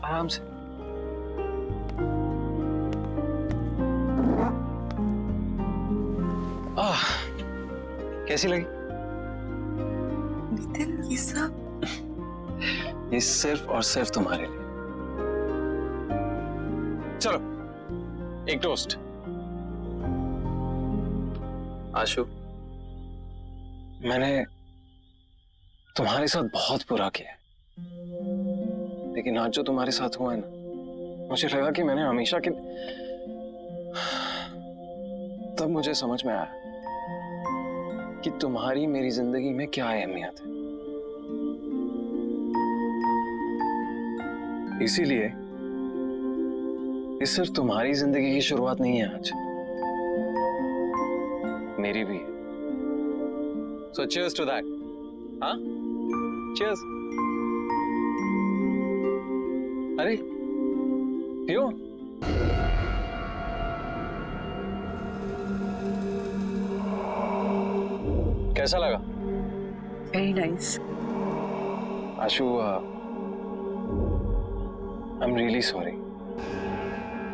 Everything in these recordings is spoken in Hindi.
आराम से। कैसी लगी? नितिन, ये सब ये सिर्फ और सिर्फ तुम्हारे लिए। चलो एक टोस्ट। आशु, मैंने तुम्हारे साथ बहुत बुरा किया है, लेकिन आज जो तुम्हारे साथ हुआ है ना, मुझे लगा कि मैंने हमेशा के तब मुझे समझ में आया कि तुम्हारी मेरी जिंदगी में क्या अहमियत है। इसीलिए ये सिर्फ तुम्हारी जिंदगी की शुरुआत नहीं है आज, मेरी भी है। So cheers to that. हाँ? Cheers. अरे पियो। कैसा लगा? Very nice. Ashu, I am really sorry.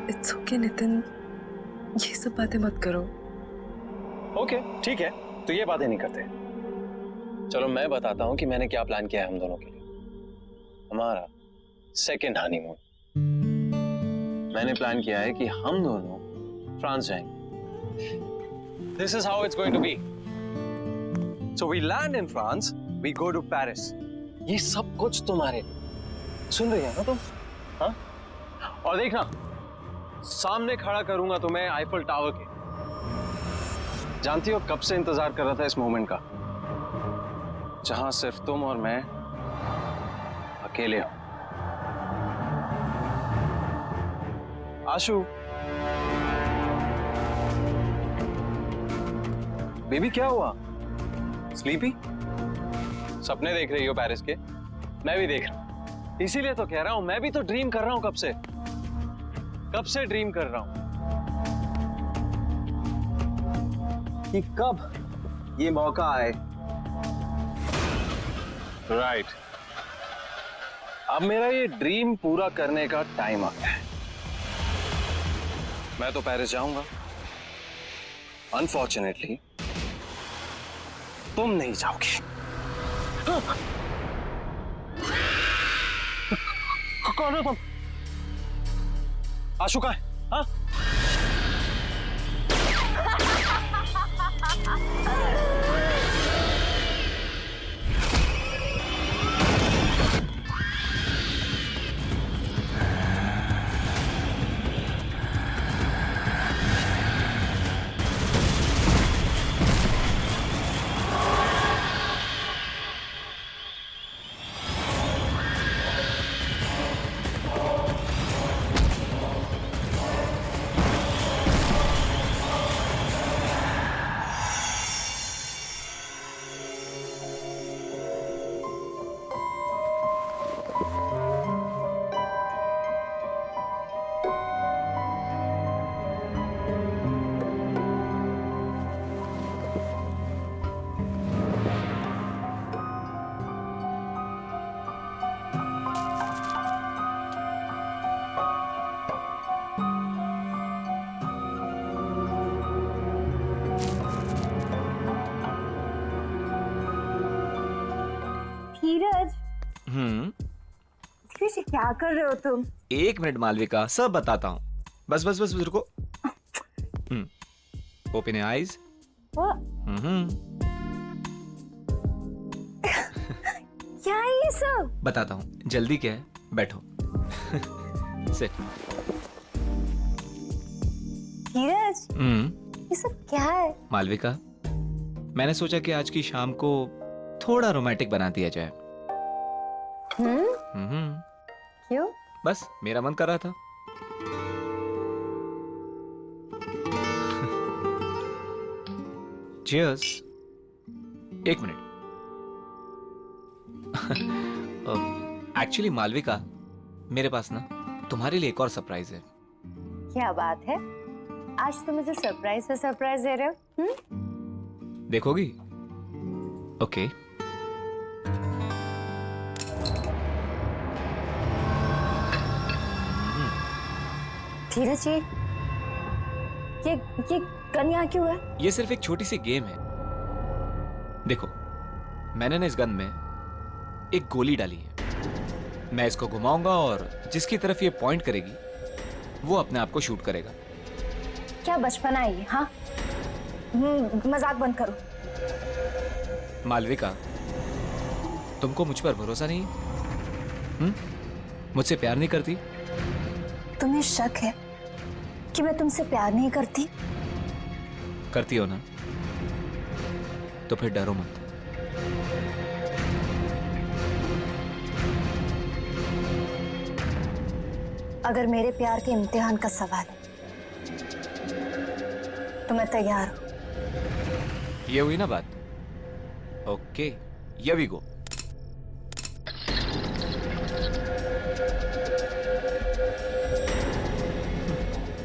It's okay Nitin, ये सब बातें मत करो। ओके ठीक है, तो ये बातें नहीं करते। चलो मैं बताता हूँ कि मैंने क्या प्लान किया है हम दोनों के लिए। हमारा सेकेंड हनीमून। मैंने प्लान किया है कि हम दोनों फ्रांस जाएंगे। This is how it's going to be. So we land in France, we go to Paris. ये सब कुछ तुम्हारे लिए। सुन रही है ना तुम? हाँ? और देखना, सामने खड़ा करूंगा तुम्हें आईफल टावर के। जानती हो कब से इंतजार कर रहा था इस मोमेंट का, जहां सिर्फ तुम और मैं अकेले हो। आशु, बेबी क्या हुआ? स्लीपी? सपने देख रही हो पेरिस के? मैं भी देख रहा हूं, इसीलिए तो कह रहा हूं, मैं भी तो ड्रीम कर रहा हूं कब से ड्रीम कर रहा हूं कि कब ये मौका आए। राइट, अब मेरा ये ड्रीम पूरा करने का टाइम आ गया है। मैं तो पेरिस जाऊंगा, अनफॉर्चुनेटली तुम नहीं जाओगे। कौन हो तुम? आशु कहाँ है? हाँ? धीरज, धीरज क्या कर रहे हो तुम? 1 मिनट मालविका, सब बताता हूँ। बस बस बस रुको। Open your eyes. क्या है ये सब? बताता हूँ, जल्दी क्या है, बैठो। सिट। धीरज, ये सब क्या है? मालविका, मैंने सोचा कि आज की शाम को थोड़ा रोमांटिक बना दिया जाए। क्यों? बस मेरा मन कर रहा था। Cheers। 1 मिनट। एक्चुअली मालविका, मेरे पास ना तुम्हारे लिए एक और सरप्राइज है। क्या बात है? आज तुम मुझे सरप्राइज पे सरप्राइज दे रहे हो? देखोगी? ओके। धीरज ये गन यहाँ क्यों है? ये सिर्फ एक छोटी सी गेम है। देखो, मैंने ना इस गन में एक गोली डाली है। मैं इसको घुमाऊंगा और जिसकी तरफ ये पॉइंट करेगी वो अपने आप को शूट करेगा। क्या बचपना है ये? हाँ, मजाक बंद करो। मालविका, तुमको मुझ पर भरोसा नहीं? मुझसे प्यार नहीं करती? तुम्हें शक है कि मैं तुमसे प्यार नहीं करती? करती हो ना? तो फिर डरो मत। अगर मेरे प्यार के इम्तिहान का सवाल है तो मैं तैयार हूं। ये हुई ना बात? Okay, here we go।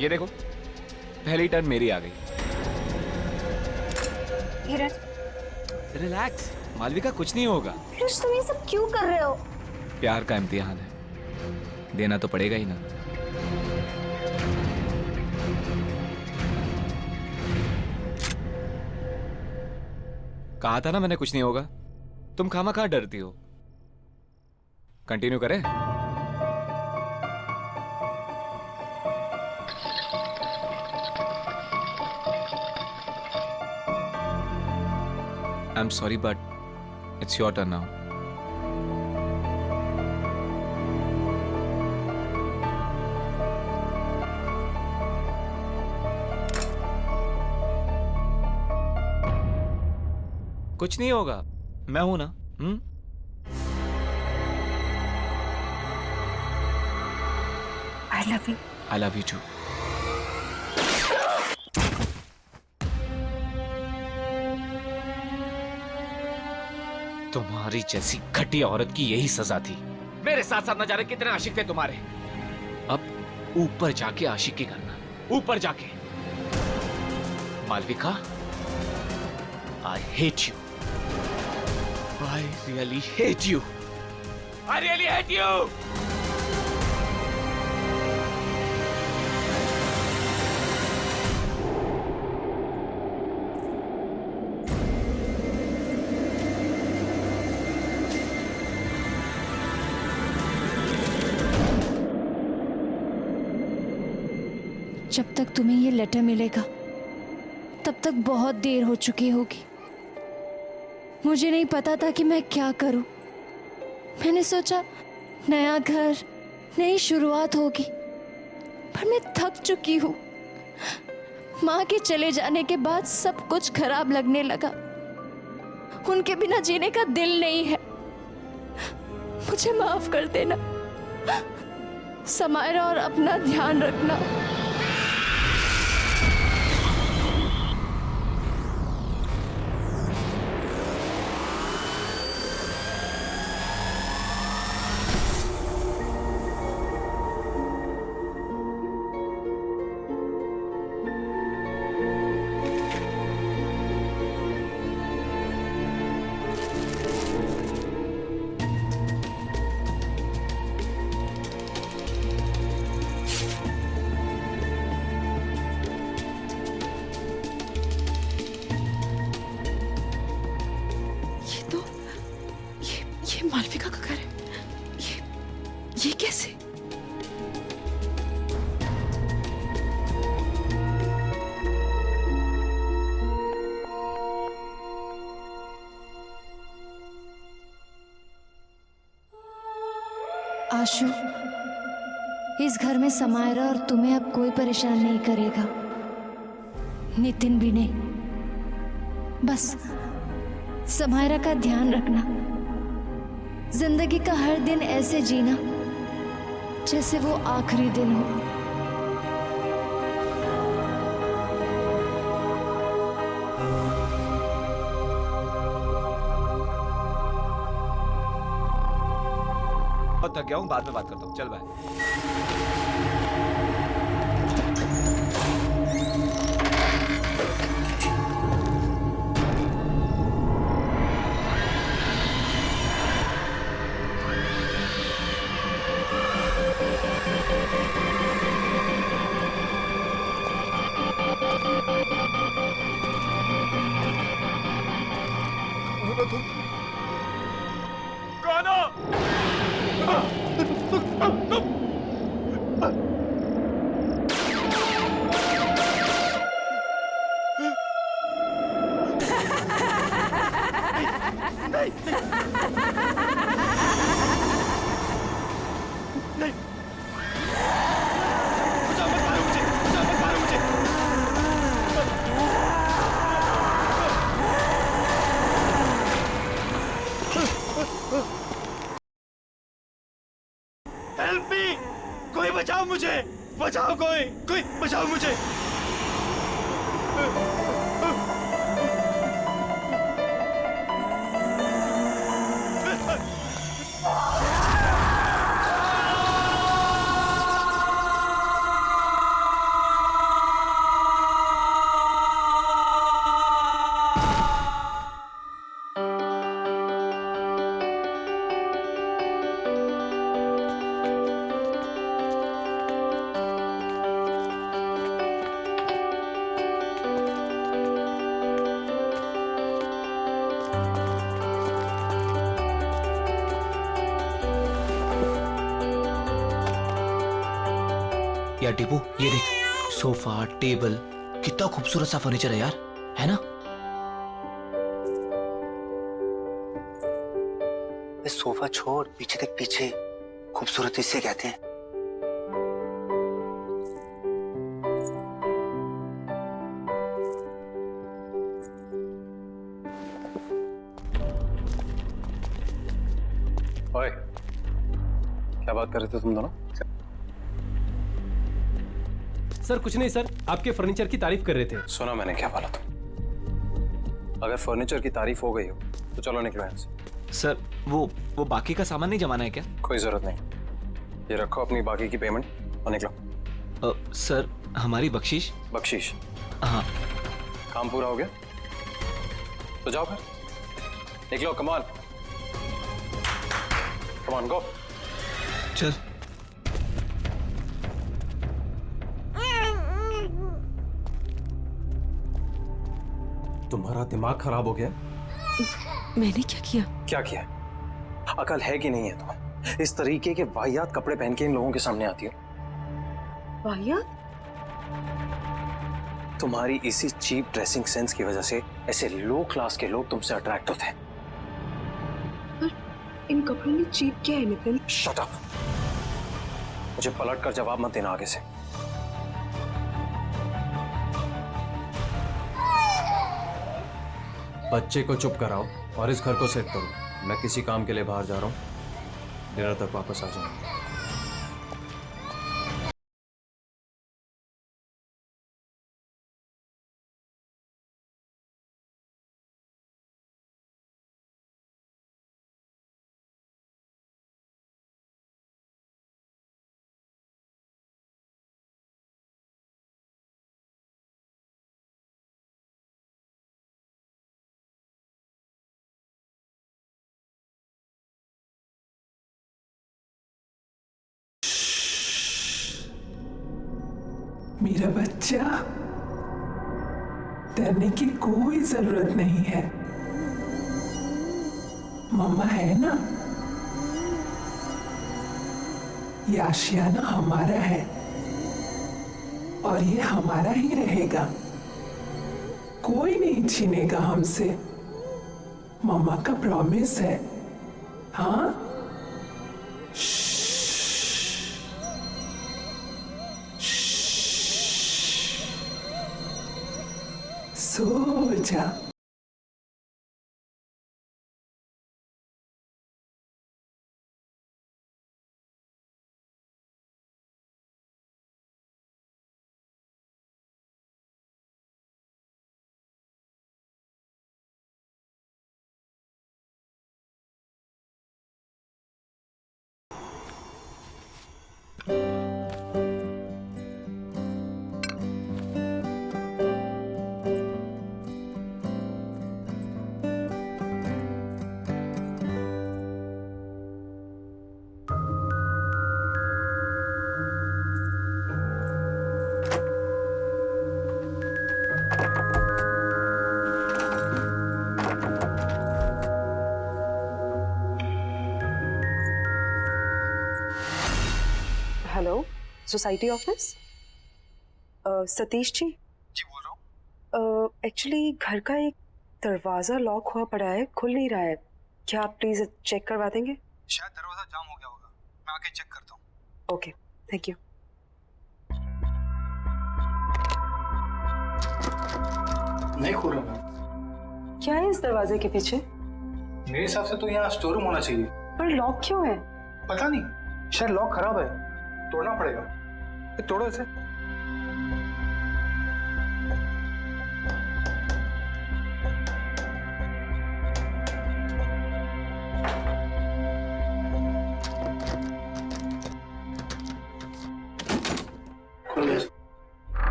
ये देखो, पहली टर्न मेरी आ गई। धीरज, रिलैक्स मालविका, कुछ नहीं होगा। धीरज तुम ये सब क्यों कर रहे हो? प्यार का इम्तिहान है, देना तो पड़ेगा ही ना। कहा था ना मैंने कुछ नहीं होगा। तुम खामखा डरती हो। कंटिन्यू करें? I am sorry but it's your turn now. कुछ नहीं होगा, मैं हूं ना। I love you। I love you too. तुम्हारी जैसी घटिया औरत की यही सजा थी। मेरे साथ साथ न जाने कितने आशिक थे तुम्हारे। अब ऊपर जाके आशिकी करना, ऊपर जाके। Malvika, I hate you. I really hate you. I really hate you. जब तक तुम्हें ये लेटर मिलेगा तब तक बहुत देर हो चुकी होगी। मुझे नहीं पता था कि मैं क्या करूं। मैंने सोचा नया घर, नई शुरुआत होगी, पर मैं थक चुकी हूं। माँ के चले जाने के बाद सब कुछ खराब लगने लगा। उनके बिना जीने का दिल नहीं है। मुझे माफ कर देना समायरा, और अपना ध्यान रखना। ये मालविका का घर है। ये कैसे? आशु, इस घर में समायरा और तुम्हें अब कोई परेशान नहीं करेगा। नितिन भी नहीं। बस समायरा का ध्यान रखना। जिंदगी का हर दिन ऐसे जीना जैसे वो आखिरी दिन हो। बहुत थक गया हूँ, बाद में बात करता हूँ। चल बाय। नहीं, बचाओ, मत मारो मुझे, बचाओ, मत मारो मुझे। हेल्प मी, कोई बचाओ मुझे, बचाओ, कोई बचाओ मुझे। यार टीपू, ये देख, सोफा, टेबल, कितना खूबसूरत सा फर्नीचर है यार, है ना? सोफा छोड़, पीछे देख, पीछे खूबसूरत इसे कहते हैं। ओए, क्या बात कर रहे थे तुम दोनों? सर कुछ नहीं सर, आपके फर्नीचर की तारीफ कर रहे थे। सुना मैंने क्या बोला था? अगर फर्नीचर की तारीफ हो गई हो तो चलो निकलो यहाँ से। सर वो बाकी का सामान नहीं जमाना है क्या? कोई जरूरत नहीं, ये रखो अपनी बाकी की पेमेंट और निकलो। सर हमारी बख्शीश? बख्शीश? हाँ। काम पूरा हो गया तो जाओ फिर, निकलो, कम ऑन, कम ऑन, गो। चल। तुम्हारा दिमाग खराब हो गया? मैंने क्या किया? क्या किया? अकल है कि नहीं है तुम्हें? इस तरीके के वाहियात कपड़े पहन के इन लोगों के सामने आती हो। वाहियात? तुम्हारी इसी चीप ड्रेसिंग सेंस की वजह से ऐसे लो क्लास के लोग तुमसे अट्रैक्ट होते हैं। पर इन कपड़ों में चीप क्या है नितिन? शट अप, मुझे पलट कर जवाब मत देना आगे से। बच्चे को चुप कराओ और इस घर को सेट करो। मैं किसी काम के लिए बाहर जा रहा हूँ, डिनर तक वापस आ जाऊंगा। मेरा बच्चा, डरने की कोई जरूरत नहीं है, मम्मा है ना। ये आशियाना हमारा है और ये हमारा ही रहेगा, कोई नहीं छीनेगा हमसे, मम्मा का प्रॉमिस है। हाँ, सो जा। Hello, society office? Satish ji? जी बोल रहा हूँ। एक्चुअली घर का एक दरवाजा लॉक हुआ पड़ा है, खुल नहीं रहा है। क्या आप प्लीज चेक करवा देंगे? शायद दरवाजा जाम हो गया होगा, मैं आके चेक करता हूँ। Okay, thank you. नहीं खोल रहा मैं। क्या है इस दरवाजे के पीछे? मेरे हिसाब से तो यहाँ स्टोर रूम होना चाहिए। पर लॉक क्यों है? पता नहीं, शायद लॉक खराब है, तोड़ना पड़ेगा। तोड़ो इसे।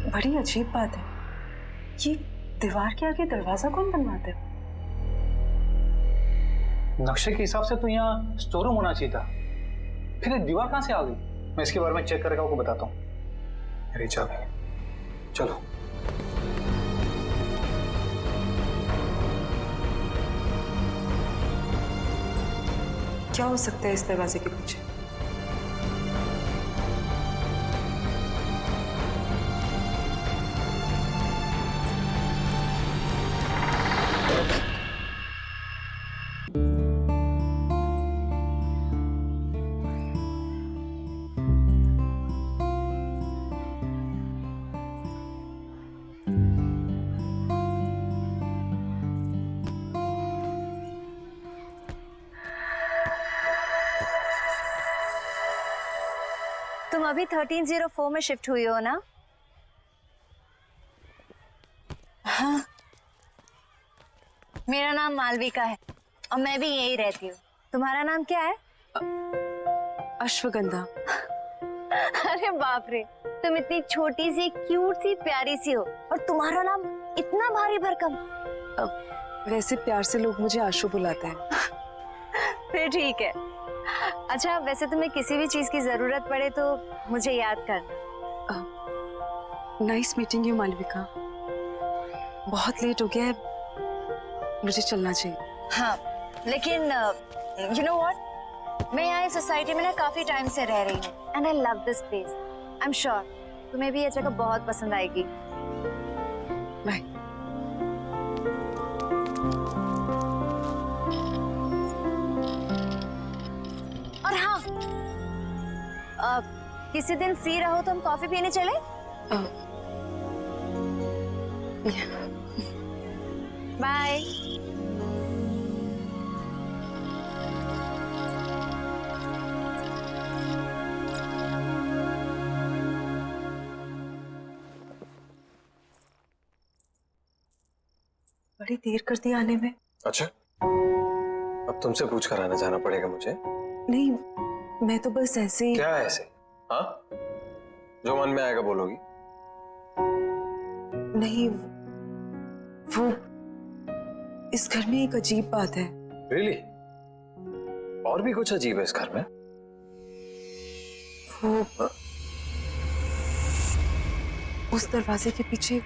बड़ी अजीब बात है, ये दीवार के आगे दरवाजा कौन बनवाता है? नक्शे के हिसाब से तो यहाँ स्टोर रूम होना चाहिए था, फिर ये दीवार कहाँ से आ गई? मैं इसके बारे में चेक करके आपको बताता हूँ। मेरी चाबी, चलो। क्या हो सकता है इस दरवाजे के पीछे? तुम अभी 1304 में शिफ्ट हुई हो ना? हाँ। मेरा नाम मालविका है और मैं भी यही रहती हूँ। तुम्हारा नाम क्या है? अश्वगंधा। अरे बाप रे, तुम इतनी छोटी सी क्यूट सी प्यारी सी हो और तुम्हारा नाम इतना भारी भरकम। वैसे प्यार से लोग मुझे आशु बुलाते हैं। फिर ठीक है। अच्छा, वैसे तुम्हें किसी भी चीज की जरूरत पड़े तो मुझे याद करना। Nice meeting you Malvika. बहुत लेट हो गया है, मुझे चलना चाहिए। हाँ, लेकिन यू नो व्हाट, मैं यहाँ इस सोसाइटी में ना काफी टाइम से रह रही हूँ and I love this place. I am sure तुम्हें भी ये जगह बहुत पसंद आएगी। बाय। और हाँ, किसी दिन फ्री रहो तो हम कॉफी पीने चले? बाय। बड़ी देर कर दी आने में। अच्छा, अब तुमसे पूछ कर आना जाना पड़ेगा मुझे? नहीं, मैं तो बस ऐसे ही। क्या ऐसे? हाँ, जो मन में आएगा बोलोगी? नहीं, वो इस घर में एक अजीब बात है। Really? और भी कुछ अजीब है इस घर में? वो उस दरवाजे के पीछे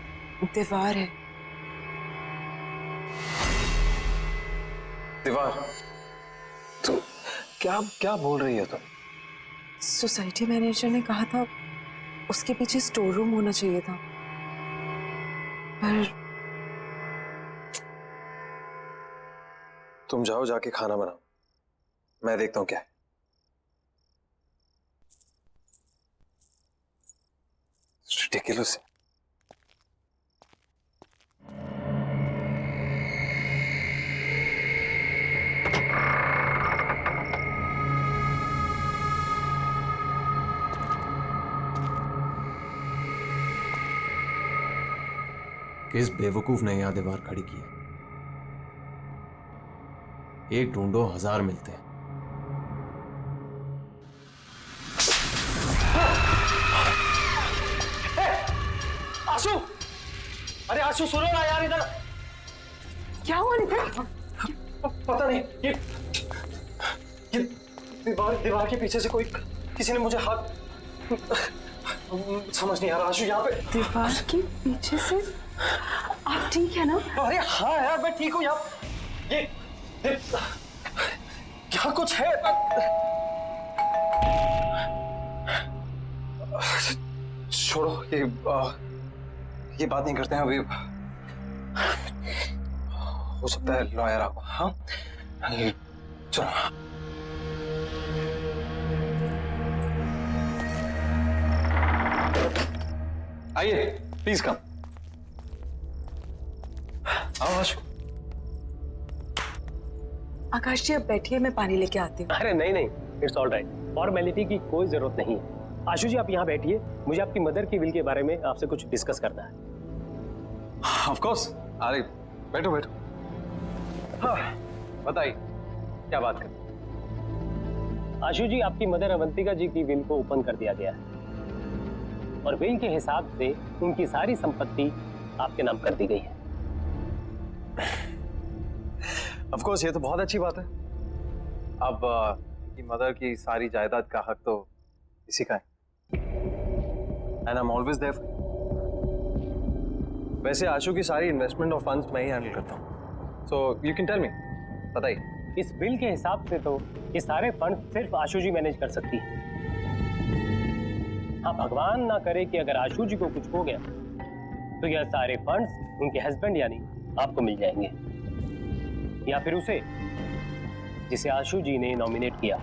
दीवार है। दीवार? तो क्या क्या बोल रही हो तुम? सोसाइटी मैनेजर ने कहा था उसके पीछे स्टोर रूम होना चाहिए था, पर तुम जाओ, जाके खाना बनाओ, मैं देखता हूँ क्या है। Ridiculous। किस बेवकूफ ने यहां दीवार खड़ी की है? एक ढूंढो, 1000 मिलते हैं। आशु, अरे आशु सुनो ना यार, इधर क्या हुआ नितिन? पता नहीं, ये दीवार के पीछे से कोई, किसी ने मुझे हाथ, समझ नहीं आ रहा। आशु यहाँ पे दीवार के पीछे से? आप ठीक है ना? अरे हाँ यार, मैं ठीक हूँ। यहाँ ये क्या कुछ है? छोड़ो, ये बात नहीं करते हैं अभी। हो सकता है लॉयर आपको। हाँ चलो। आइए प्लीज कम। आओ आशु। आकाश जी, अब बैठिए, मैं पानी लेके आती हूँ। अरे नहीं नहीं, इट्स ऑल राइट, फॉर्मेलिटी की कोई जरूरत नहीं है। आशु जी आप यहाँ बैठिए, मुझे आपकी मदर की विल के बारे में आपसे कुछ डिस्कस करना है। Of course. अरे बैठो बैठो। हाँ बताइए क्या बात कर। आशु जी, आपकी मदर अवंतिका जी की विल को ओपन कर दिया गया है और विल के हिसाब से उनकी सारी संपत्ति आपके नाम कर दी गई है। ऑफ कोर्स ये तो बहुत अच्छी बात है। अब उनकी मदर की सारी जायदाद का हक तो इसी का है। And I am always there. वैसे आशु की सारी इन्वेस्टमेंट और फंड्स मैं ही हैंडल करता हूँ। So you can tell me, बताइए। इस बिल के हिसाब से तो ये सारे फंड सिर्फ आशु जी मैनेज कर सकती है। हाँ, भगवान ना करे कि अगर आशु जी को कुछ हो गया तो यह सारे फंड्स उनके हस्बैंड यानी आपको मिल जाएंगे, या फिर उसे जिसे आशु जी ने नॉमिनेट किया।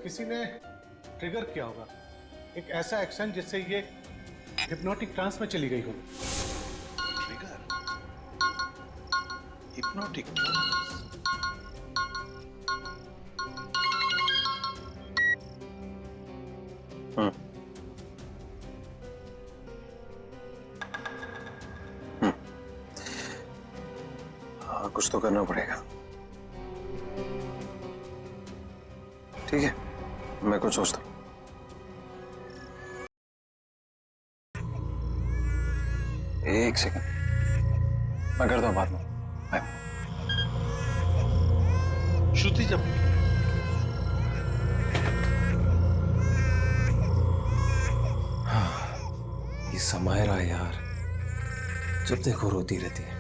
किसी ने ट्रिगर किया होगा एक ऐसा एक्शन जिससे ये हिप्नोटिक ट्रांस में चली गई हो। Trigger, hypnotic trance. हाँ कुछ तो करना पड़ेगा। ठीक है, मैं कुछ सोचता हूँ। एक सेकंड, मैं करता हूँ बाद में। बाय। श्रुति जब ये समायरा यार, जब देखो रोती रहती है।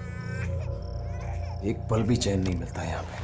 एक पल भी चैन नहीं मिलता यहाँ पे।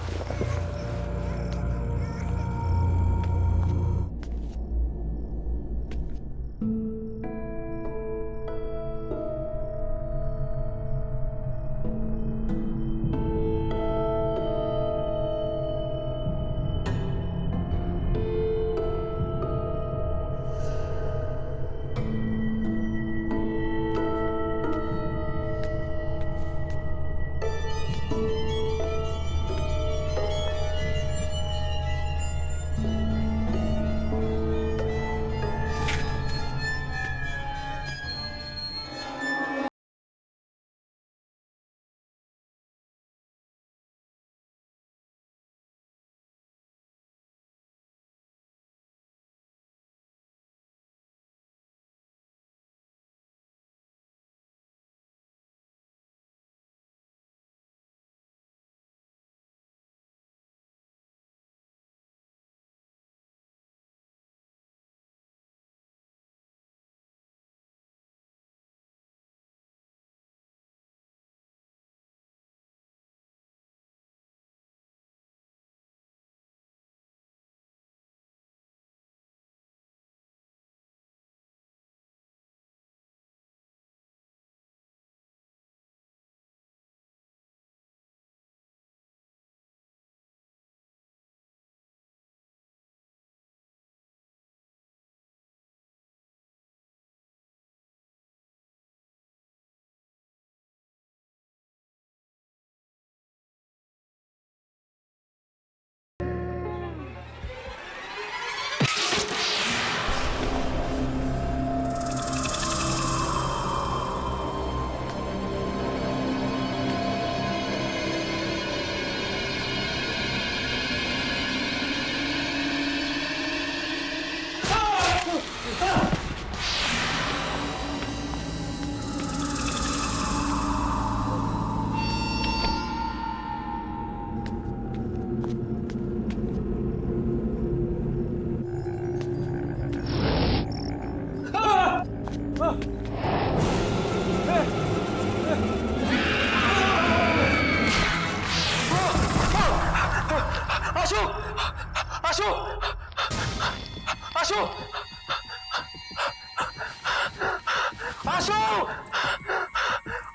आशु!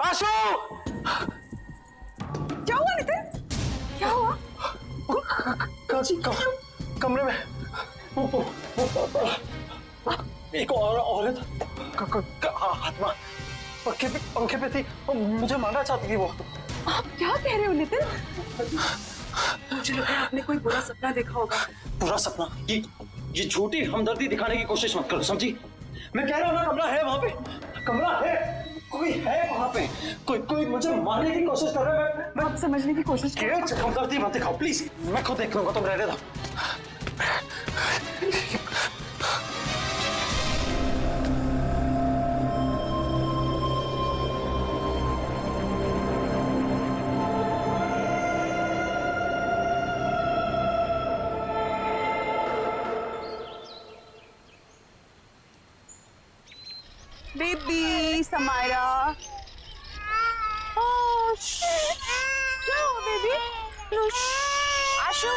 आशु! क्या हुआ नितिन? क्या हुआ? कमरे में एक औरत आत्मा पंखे पे थी और मुझे मारना चाहती थी वो। आप क्या कह रहे हो नितिन? मुझे लग रहा है आपने कोई बुरा सपना देखा होगा। पूरा सपना? ये झूठी हमदर्दी दिखाने की कोशिश मत करो, समझी? मैं कह रहा हूँ ना, कमरा है वहां पे, कमरा है, कोई है वहां पे, कोई मुझे मारने की कोशिश कर रहा है। मैं आप समझने की कोशिश करो। हमदर्दी मत दिखाओ प्लीज, मैं खुद देख लूंगा, तुम रहने दो। बेबी समायरा, क्या हुआ बेबी? आशु,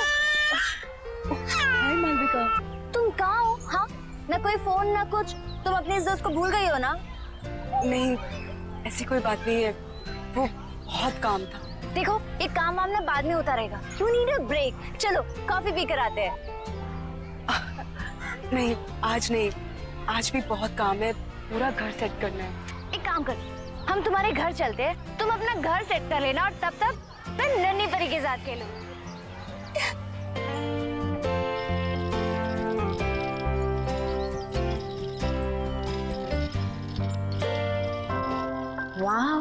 हाय मालविका। तुम कहाँ हो? हाँ, ना कोई फोन ना कुछ। तुम अपने इस दोस्त को भूल गई हो ना? नहीं, ऐसी कोई बात नहीं है, वो बहुत काम था। देखो, एक काम वाम ना बाद में होता रहेगा। You need a break. चलो कॉफी पी कर आते हैं। नहीं, आज नहीं, आज भी बहुत काम है, पूरा घर सेट करना है। एक काम कर, हम तुम्हारे घर चलते हैं, तुम अपना घर सेट कर लेना और तब तक मैं नन्ही परी के साथ खेलूं। वाह,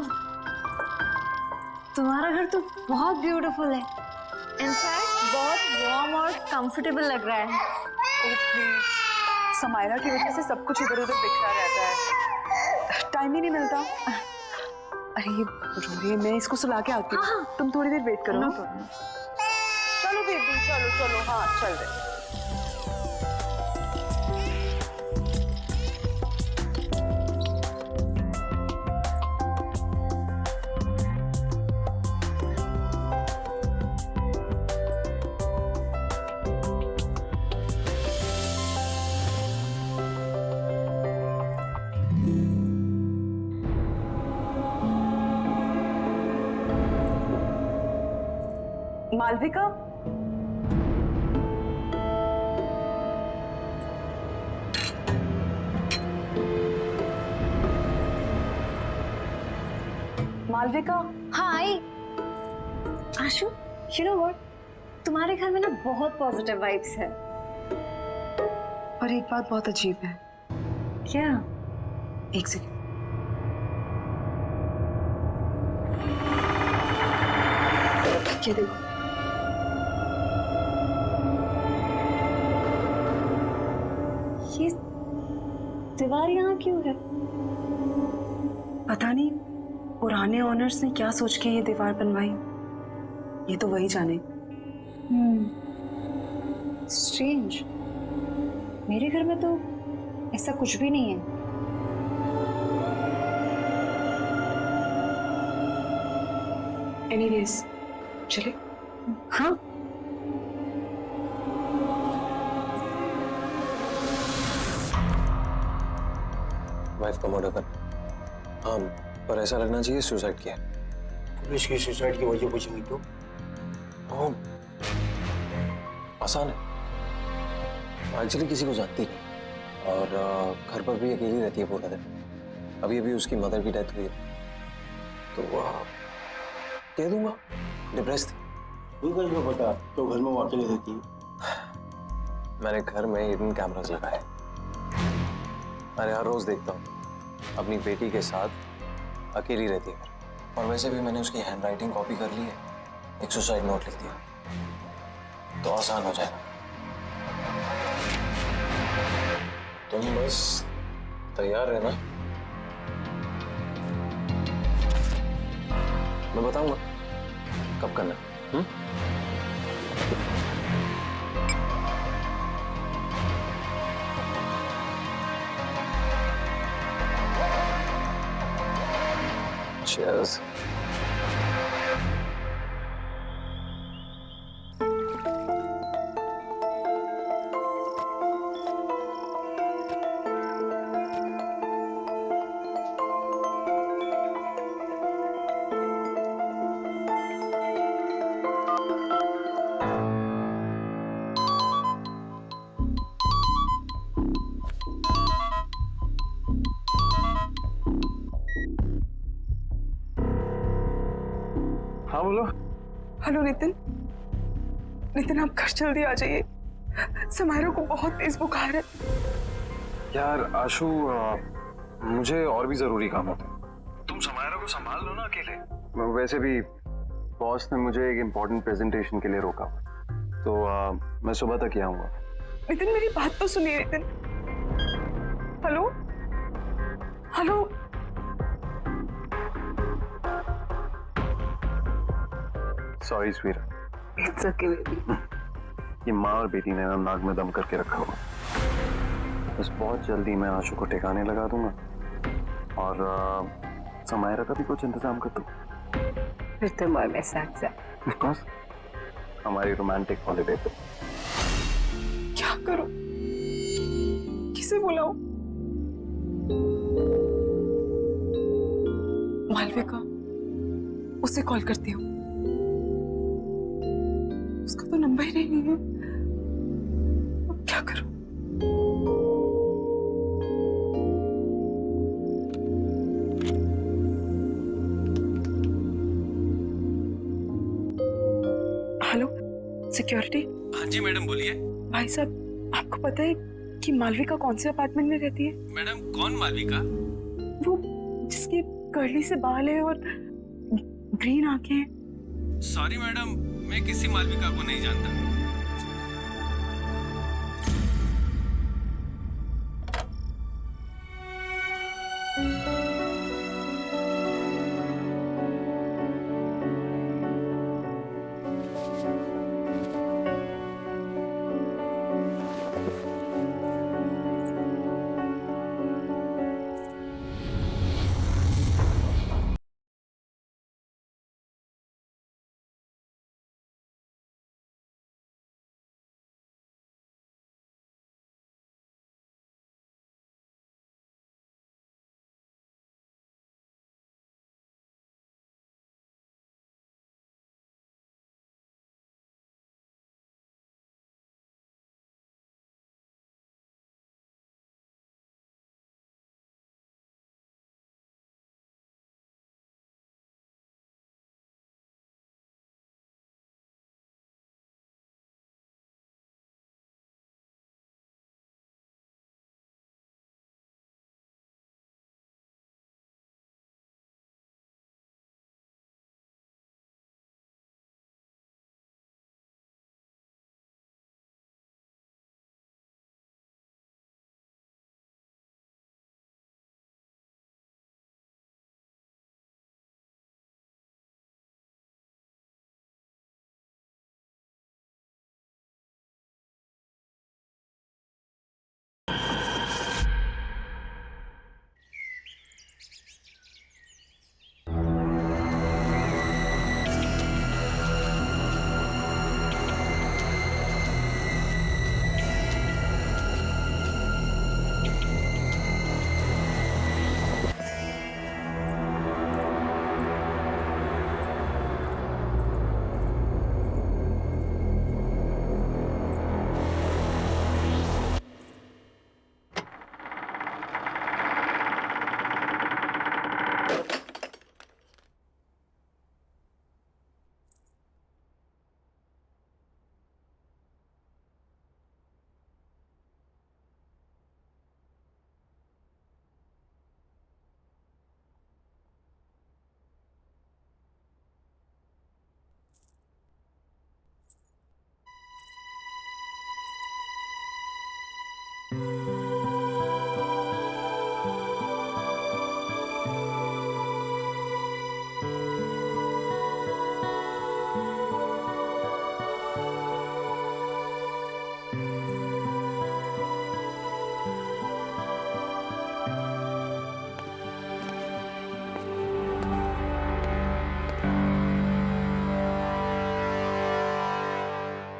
तुम्हारा घर तो बहुत ब्यूटीफुल है। इनफैक्ट बहुत वार्म और कंफर्टेबल लग रहा है। समायरा की वजह से सब कुछ इधर उधर बिखरा रहता है, टाइम ही नहीं मिलता। अरे ये रो रही है, मैं इसको सुला के आती हूँ। तुम थोड़ी देर वेट करो। चलो बेबी, चलो चलो, हाँ चल रहे। मालविका, मालविका। हाँ आई। आशु, you know what? तुम्हारे घर में ना बहुत पॉजिटिव वाइब्स है। पर एक बात बहुत अजीब है। क्या? एक सेकंड। ये देखो, ये दीवार यहाँ क्यों है? पता नहीं पुराने ओनर्स ने क्या सोच के ये दीवार बनवाई, ये तो वही जाने। स्ट्रेंज, मेरे घर में तो ऐसा कुछ भी नहीं है। एनीवेज, चले। हाँ, वाइफ का मर्डर कर। हाँ, पर ऐसा लगना चाहिए सुसाइड किया। पुलिस की सुसाइड की वजह पूछेंगी तो? हाँ, आसान है। एक्चुअली किसी को जानती नहीं और घर पर भी अकेली रहती है पूरा दिन। अभी अभी उसकी मदर की डेथ हुई है, तो कह दूंगा डिप्रेस थी। तू कैसे पता तो घर में वो अकेले रहती है? मैंने घर में हिडन कैमरास लगाए। अरे हर रोज देखता हूँ अपनी बेटी के साथ अकेली रहती है। और वैसे भी मैंने उसकी हैंडराइटिंग कॉपी कर ली है, एक सुसाइड नोट लिख दिया, तो आसान हो जाएगा। तुम बस तैयार रहना, मैं बताऊंगा कब करना। Cheers. बोलो। हेलो नितिन, नितिन आप घर जल्दी आ जाइए, समायरा को बहुत तेज बुखार है। यार आशु, मुझे और भी जरूरी काम होते हैं, तुम समायरा को संभाल लो ना अकेले। वैसे भी बॉस ने मुझे एक इम्पोर्टेंट प्रेजेंटेशन के लिए रोका, तो मैं सुबह तक ही आऊंगा। नितिन मेरी बात तो सुनिए Nitin. Hello hello, sorry Swira. It's okay baby. ये माँ और बेटी ने ना नाक में दम करके रखा हुआ, बस बहुत जल्दी मैं आशु को ठिकाने लगा दूंगा और समायरा का भी कुछ इंतजाम कर दूं। फिर तुम और मैं साथ साथ। ऑफ कोर्स, हमारी रोमांटिक हॉलिडे पे। क्या करूं, किसे बुलाऊं? मालविका, उसे कॉल करती हूँ, उसका तो नंबर ही नहीं है। अब क्या करूं? Hello security. हाँ जी मैडम, बोलिए। भाई साहब, आपको पता है कि मालविका कौन से अपार्टमेंट में रहती है? मैडम कौन मालविका? वो जिसकी कर्ली से बाल है और ग्रीन आंखें हैं। सॉरी मैडम, मैं किसी मालविका को नहीं जानता।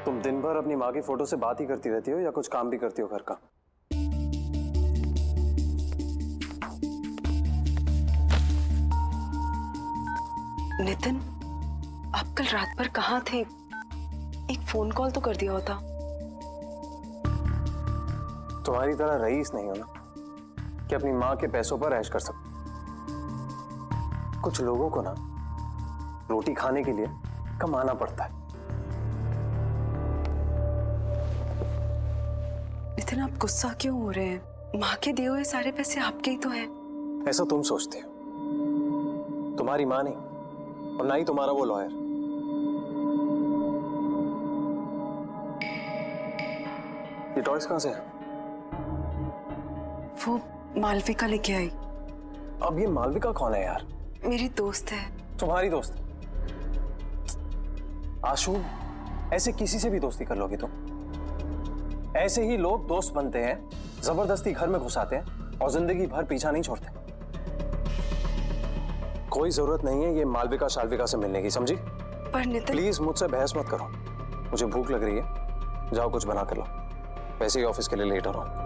तुम दिन भर अपनी माँ की फोटो से बात ही करती रहती हो या कुछ काम भी करती हो घर का? नितिन, आप कल रात भर कहाँ थे? एक फोन कॉल तो कर दिया होता। तुम्हारी तरह रईस नहीं हो ना कि अपनी माँ के पैसों पर ऐश कर सकते। कुछ लोगों को ना रोटी खाने के लिए कमाना पड़ता है। इतना आप गुस्सा क्यों हो रहे हैं? माँ के दिए हुए सारे पैसे आपके ही तो हैं। ऐसा तुम सोचते हो, तुम्हारी माँ नहीं और ना ही तुम्हारा वो लॉयर। ये टॉयज कहां से है? वो मालविका लेके आई। अब ये मालविका कौन है यार? मेरी दोस्त है। तुम्हारी दोस्त? आशु, ऐसे किसी से भी दोस्ती कर लोगी तुम? ऐसे ही लोग दोस्त बनते हैं, जबरदस्ती घर में घुसाते हैं और जिंदगी भर पीछा नहीं छोड़ते। कोई जरूरत नहीं है ये मालविका शालविका से मिलने की, समझी? पर नितिन, प्लीज मुझसे बहस मत करो। मुझे भूख लग रही है, जाओ कुछ बना कर लो। वैसे ही ऑफिस के लिए लेट हो रहा हूं।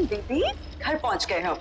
बेबी घर पहुंच गए हम।